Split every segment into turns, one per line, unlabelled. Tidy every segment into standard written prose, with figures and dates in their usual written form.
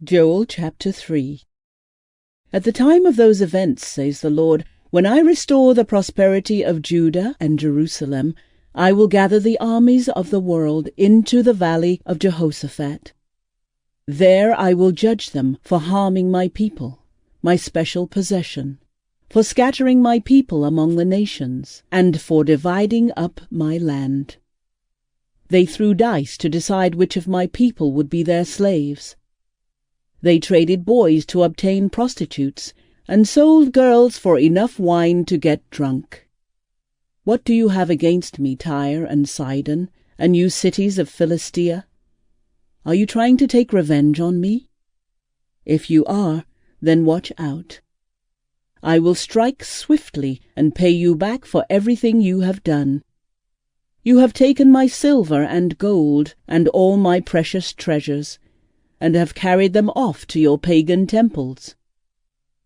Joel chapter 3. At the time of those events, says the Lord, when I restore the prosperity of Judah and Jerusalem, I will gather the armies of the world into the valley of Jehoshaphat. There I will judge them for harming my people, my special possession, for scattering my people among the nations, and for dividing up my land. They threw dice to decide which of my people would be their slaves. They traded boys to obtain prostitutes, and sold girls for enough wine to get drunk. What do you have against me, Tyre and Sidon, and you cities of Philistia? Are you trying to take revenge on me? If you are, then watch out. I will strike swiftly and pay you back for everything you have done. You have taken my silver and gold and all my precious treasures, and have carried them off to your pagan temples.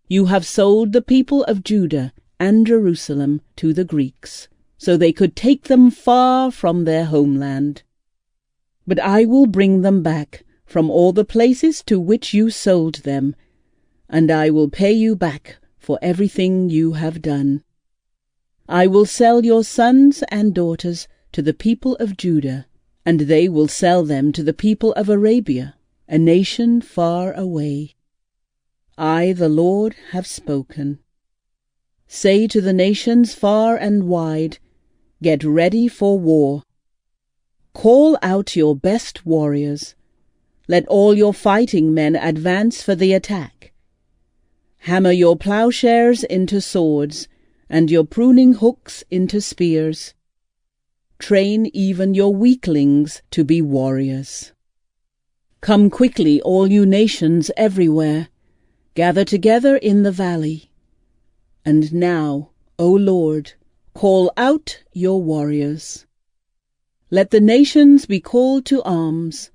You have sold the people of Judah and Jerusalem to the Greeks, so they could take them far from their homeland. But I will bring them back from all the places to which you sold them, and I will pay you back for everything you have done. I will sell your sons and daughters to the people of Judah, and they will sell them to the people of Arabia, a nation far away. I, the Lord, have spoken. Say to the nations far and wide, get ready for war. Call out your best warriors. Let all your fighting men advance for the attack. Hammer your plowshares into swords, and your pruning hooks into spears. Train even your weaklings to be warriors. Come quickly, all you nations everywhere. Gather together in the valley. And now, O Lord, call out your warriors. Let the nations be called to arms.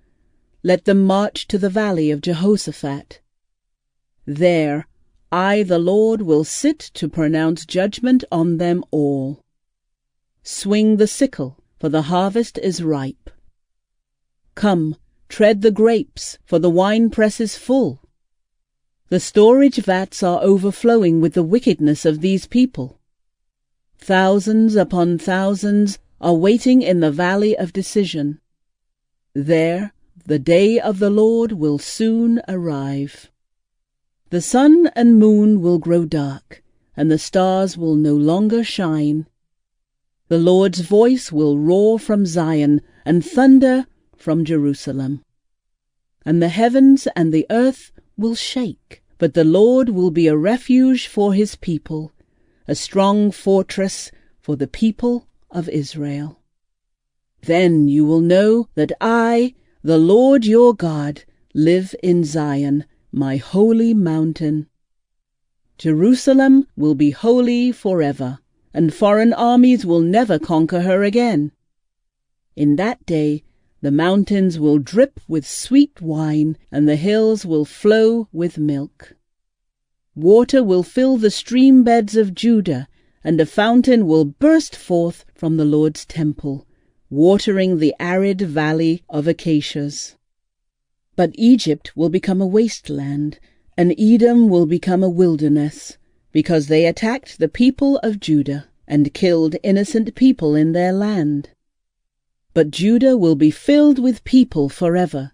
Let them march to the valley of Jehoshaphat. There I, the Lord, will sit to pronounce judgment on them all. Swing the sickle, for the harvest is ripe. Come, tread the grapes, for the winepress is full. The storage vats are overflowing with the wickedness of these people. Thousands upon thousands are waiting in the valley of decision. There the day of the Lord will soon arrive. The sun and moon will grow dark, and the stars will no longer shine. The Lord's voice will roar from Zion, and thunder from Jerusalem. And the heavens and the earth will shake, but the Lord will be a refuge for his people, a strong fortress for the people of Israel. Then you will know that I, the Lord your God, live in Zion, my holy mountain. Jerusalem will be holy forever, and foreign armies will never conquer her again. In that day the mountains will drip with sweet wine, and the hills will flow with milk. Water will fill the stream beds of Judah, and a fountain will burst forth from the Lord's temple, watering the arid valley of acacias. But Egypt will become a wasteland, and Edom will become a wilderness, because they attacked the people of Judah and killed innocent people in their land. But Judah will be filled with people forever,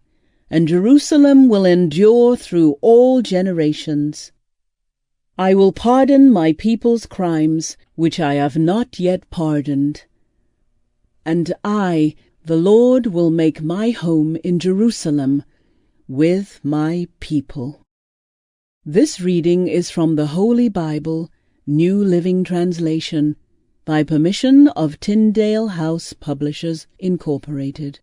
and Jerusalem will endure through all generations. I will pardon my people's crimes, which I have not yet pardoned. And I, the Lord, will make my home in Jerusalem with my people. This reading is from the Holy Bible, New Living Translation, by permission of Tyndale House Publishers, Incorporated.